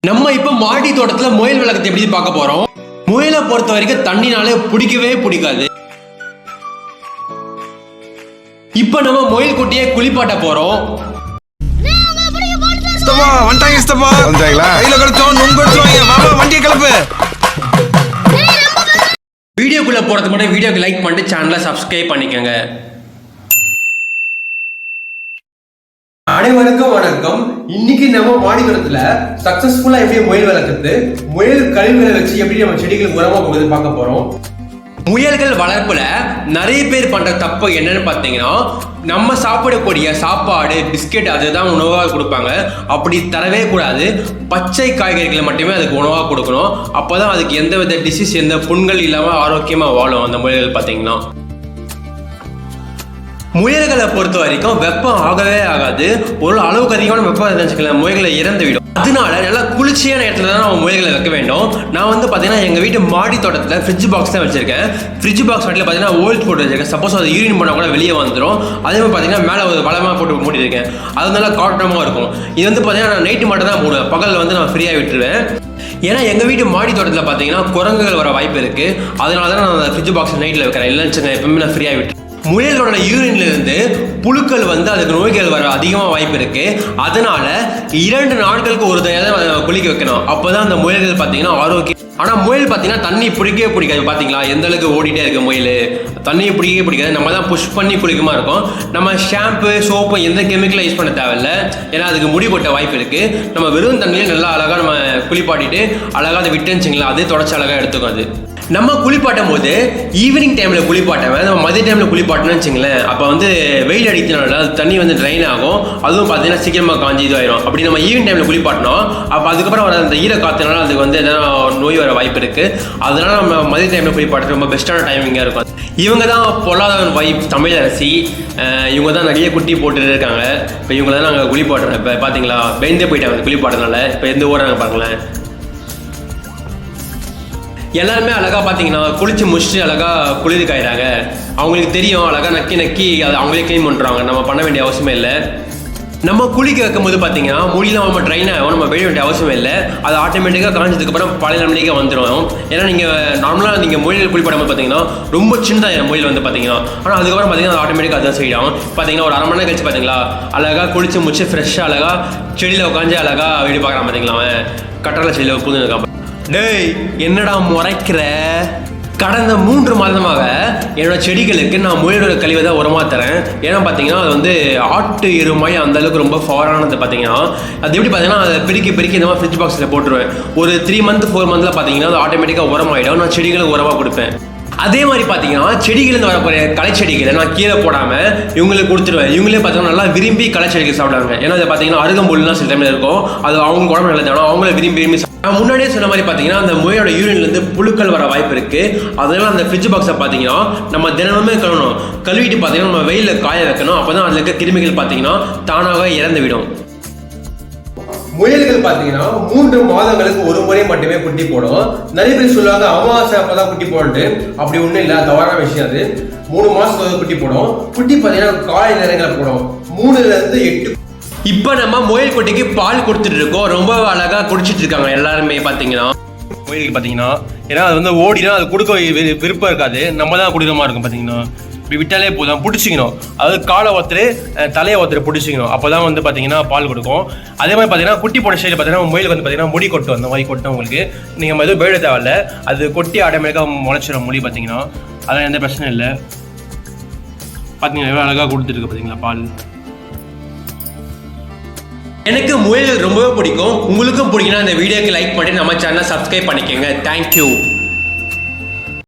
நம்ம இப்ப மாடி தோட்டத்துல முயல் வளர்க்கத்தை எப்படி பார்க்க போறோம். முயலை பொறுத்த வரைக்கும் தண்ணினாலே பிடிக்கவே பிடிக்காது. இப்ப நம்ம முயல் குட்டியை குளிப்பாட்ட போறோம். வீடியோக்குள்ள போறதுக்கு முன்னாடி வீடியோக்கு லைக் பண்ணிட்டு சேனலை சப்ஸ்கிரைப் பண்ணிக்கோங்க. அனைவருக்கும் வணக்கம். இன்னைக்கு நம்ம மாடித்தோட்டத்துல சக்சஸ்ஃபுல்லா எப்படி முயல் வளர்க்குறது, முயல் கழிவுகளை வச்சு எப்படி நம்ம செடிகளுக்கு உரமா கொடுத்து பார்க்க போறோம். முயல்கள் வளர்ப்புல நிறைய பேர் பண்ற தப்பு என்னன்னு பாத்தீங்கன்னா, நம்ம சாப்பிடக்கூடிய சாப்பாடு பிஸ்கெட் அதுதான் உணவாக கொடுப்பாங்க. அப்படி தரவே கூடாது. பச்சை காய்கறிகளை மட்டுமே அதுக்கு உணவாக கொடுக்கணும். அப்போதான் அதுக்கு எந்த வித டிசீஸ் எந்த புண்கள் இல்லாம ஆரோக்கியமா வாழும் அந்த முயல்கள் பாத்தீங்கன்னா. முயல்களை பொறுத்த வரைக்கும் வெப்பம் ஆகவே ஆகாது. ஒரு அளவுக்கு அதிகமான வெப்பம் இருந்துச்சுக்கலாம் முயல்களை இறந்து விடும். அதனால நல்லா குளிர்ச்சியான இடத்துல தான் நம்ம முயல்களை வைக்க வேண்டும். நான் வந்து பார்த்தீங்கன்னா எங்கள் வீட்டு மாடி தோட்டத்தில் ஃப்ரிட்ஜ் பாக்ஸ் தான் வச்சிருக்கேன். ஃப்ரிட்ஜ் பாக்ஸ் வாட்டில் பார்த்தீங்கன்னா ஓல்ட் போட்டு வச்சிருக்கேன். சப்போஸ் அது யூரின் பண்ணால் கூட வெளியே வந்துடும். அதே மாதிரி பார்த்தீங்கன்னா மேலே ஒரு வளமாக போட்டு மூடிருக்கேன். அது நல்லா காட்டமாக இருக்கும். இது வந்து பார்த்தீங்கன்னா நான் நைட்டு மட்டும் தான் மூடுவேன். பகலில் வந்து நான் ஃப்ரீயாக விட்டுருவேன். ஏன்னா எங்கள் வீட்டு மாடி தோட்டத்தில் பார்த்தீங்கன்னா குரங்குகள் வர வாய்ப்பு இருக்குது. அதனால தான் நான் அந்த ஃப்ரிட்ஜ் பாக்ஸ் நைட்டில் வைக்கிறேன். இல்லைன்னு எப்பவுமே நான் ஃப்ரீயாக விட்டு முயலோட யூரின்ல இருந்து புழுக்கள் வந்து அதுக்கு நோய்கள் வர அதிகமாக வாய்ப்பு இருக்கு. அதனால 2 நாட்களுக்கு ஒரு தடவை குளிக்க வைக்கணும். அப்போதான் அந்த முயல்கள் பார்த்தீங்கன்னா ஆரோக்கியம். ஆனால் முயல் பார்த்தீங்கன்னா தண்ணி பிடிக்கவே பிடிக்காது. பார்த்தீங்களா எந்த அளவுக்கு ஓடிட்டே இருக்கு முயல். தண்ணியை பிடிக்கவே பிடிக்காது. நம்ம தான் புஷ் பண்ணி குளிக்கமா இருக்கும். நம்ம ஷாம்பு சோப்பு எந்த கெமிக்கலும் யூஸ் பண்ண தேவையில்ல. ஏன்னா அதுக்கு முடி கொட்ட வாய்ப்பு இருக்கு. நம்ம வெறும் தண்ணியிலே நல்லா அழகாக நம்ம குளிப்பாட்டிட்டு அழகாக அதை விட்டுச்சுங்களா அதே தொடச்சி அழகாக எடுத்துக்கும். அது நம்ம குளிப்பாட்டும் போது ஈவினிங் டைம்ல குளிப்பாட்டவேன். நம்ம மதிய டைம்ல குளிப்பாட்டணும்னு வச்சுங்களேன். அப்போ வந்து வெயில் அடிக்கிறதுனால தண்ணி வந்து ட்ரைன் ஆகும். அதுவும் பார்த்தீங்கன்னா சீக்கிரமாக காஞ்சி இதுவாயிரும். அப்படி நம்ம ஈவினிங் டைம்ல குளிப்பாட்டணும். அப்போ அதுக்கப்புறம் வர அந்த ஈர காத்துனால அதுக்கு வந்து எதனா நோய் வர வாய்ப்பு இருக்கு. அதனால நம்ம மதிய டைம்ல குளிப்பாட்டுறது ரொம்ப பெஸ்ட்டான டைமிங்காக இருக்கும். இவங்க தான் பொல்லாதவன் வைப் தமிழரசி. இவங்க தான் நிறைய குட்டி போட்டுட்டு இருக்காங்க. இப்போ இவங்க தான் நாங்கள் குளிப்பாட்டுறோம். இப்போ பார்த்தீங்களா பயந்தே போயிட்டாங்க குளிப்பாட்டுறதுனால. இப்போ எந்த ஓடுறாங்க பாருங்களேன். எல்லாருமே அழகா பார்த்தீங்கன்னா குளிச்சு முடிச்சுட்டு அழகா குளிர் காயிறாங்க. அவங்களுக்கு தெரியும் அழகா நக்கி நக்கி அதை அவங்களே க்ளீன் பண்ணுறாங்க. நம்ம பண்ண வேண்டிய அவசியமே இல்லை. நம்ம குளிக்க வைக்கும் போது பார்த்தீங்கன்னா முடியெல்லாம் நம்ம ட்ரைன் ஆகும். நம்ம வெளிய வேண்டிய அவசியமே இல்லை. அது ஆட்டோமேட்டிக்காக காய்ச்சதுக்கப்புறம் பழைய நிலைமைக்கு வந்துடும். ஏன்னா நீங்கள் நார்மலாக நீங்கள் முயல் குளிப்பாடும் போது பார்த்தீங்கன்னா ரொம்ப சின்னதாக முயல் வந்து பார்த்தீங்கன்னா, ஆனால் அதுக்கப்புறம் பார்த்தீங்கன்னா அது ஆட்டோமேட்டிக்காக அதான் செய்யும். பார்த்தீங்கன்னா ஒரு 1/2 மணி நேரம் கழிச்சு பார்த்தீங்களா அழகாக குளிச்சு முடிச்சு ஃப்ரெஷ்ஷாக அழகாக செடியில் உட்காந்து அழகாக வீடு பார்க்குறான். பார்த்தீங்களா அவன் கட்டளை செடியில் புதுங்க. டேய் என்னடா முறைக்கிற? கடந்த 3 மாதமாக என்னோட செடிகளுக்கு நான் முயலோட கழிவை தான் உரமாக தரேன். ஏன்னா பார்த்தீங்கன்னா அது வந்து ஆட்டு எருமாய் அந்த அளவுக்கு ரொம்ப ஃபவரானது. பார்த்தீங்கன்னா அது எப்படி பார்த்தீங்கன்னா அதை பிரிக்கி இந்த மாதிரி ஃப்ரிட்ஜ் பாக்ஸில் போட்டுருவேன். ஒரு 3 மந்த் 4 மந்த்தில் பார்த்தீங்கன்னா அது ஆட்டோமேட்டிக்காக உரமாயிடும். நான் செடிகளுக்கு உரமாக கொடுப்பேன். அதே மாதிரி பார்த்தீங்கன்னா செடிகளில் வரக்கூடிய களைச்செடிகளை நான் கீழே போடாமல் இவங்களுக்கு கொடுத்துருவேன். இவங்களே பார்த்தீங்கன்னா நல்லா விரும்பி களைச்செடிகள் சாப்பிடுவாங்க. ஏன்னா அதை பார்த்தீங்கன்னா அருகம்புல்லாம் சில டைமில் இருக்கும். அது அவங்க உடம்பு நல்லது. ஆனால் அவங்கள விரும்பி நான் முன்னாடியே சொன்ன மாதிரி பார்த்தீங்கன்னா அந்த முயலோட யூரின்லேருந்து புழுக்கள் வர வாய்ப்பு இருக்கு. அதனால அந்த ஃப்ரிட்ஜ் பாக்ஸை பார்த்தீங்கன்னா நம்ம தினமுமே கழுவணும். கழுவிட்டு பார்த்தீங்கன்னா நம்ம வெயிலில் காய வைக்கணும். அப்போ தான் அதில் இருக்க கிருமிகள் பார்த்தீங்கன்னா தானாக இறந்து விடும். முயல்கள் பார்த்தீங்கன்னா 3 மாதங்களுக்கு ஒரு முறை மட்டுமே குட்டி போடும். நிறைய பேர் சொல்லுவாங்க அமாவாசை அப்பதான் குட்டி போட்டு. அப்படி ஒன்றும் இல்லை, தவறான விஷயம். அது 3 மாசத்துக்கு குட்டி போடும். குட்டி பார்த்தீங்கன்னா காலை நேரங்களில் போடும். 3லேருந்து 8. இப்போ நம்ம முயல் குட்டிக்கு பால் கொடுத்துட்டு இருக்கோம். ரொம்ப அழகா குடிச்சிட்டு இருக்காங்க எல்லாருமே. பார்த்தீங்கன்னா முயலுக்கு பார்த்தீங்கன்னா ஏன்னா அது வந்து ஓடினா அது கொடுக்க விருப்பம் இருக்காது. நம்ம தான் கொடுக்குற மாதிரி இருக்கும். பார்த்தீங்கன்னா இப்படி விட்டாலே போதும் பிடிச்சிக்கணும். அதாவது காலை தலையை பிடிச்சிக்கணும். அப்போ தான் வந்து பார்த்தீங்கன்னா பால் கொடுக்கும். அதே மாதிரி பார்த்தீங்கன்னா குட்டி போட ஸ்டைலில் பார்த்தீங்கன்னா முயலுக்கு வந்து பார்த்தீங்கன்னா முடி கொட்டும். அந்த மாதிரி கொட்டும் உங்களுக்கு. நீங்கள் எதுவும் பேட தேவையில்ல. அது கொட்டி ஆட்டோமேட்டிக்காக முளைச்சிடும் முடி. பார்த்தீங்கன்னா அதெல்லாம் எந்த பிரச்சனையும் இல்லை. பார்த்தீங்கன்னா எவ்வளோ அழகாக கொடுத்துருக்கு பார்த்தீங்களா பால். எனக்கு முயல்கள் ரொம்பவே பிடிக்கும். உங்களுக்கும் பிடிக்குன்னா இந்த வீடியோக்கு லைக் பண்ணி நம்ம சேனலை சப்ஸ்கிரைப் பண்ணிக்கோங்க. தேங்க்யூ.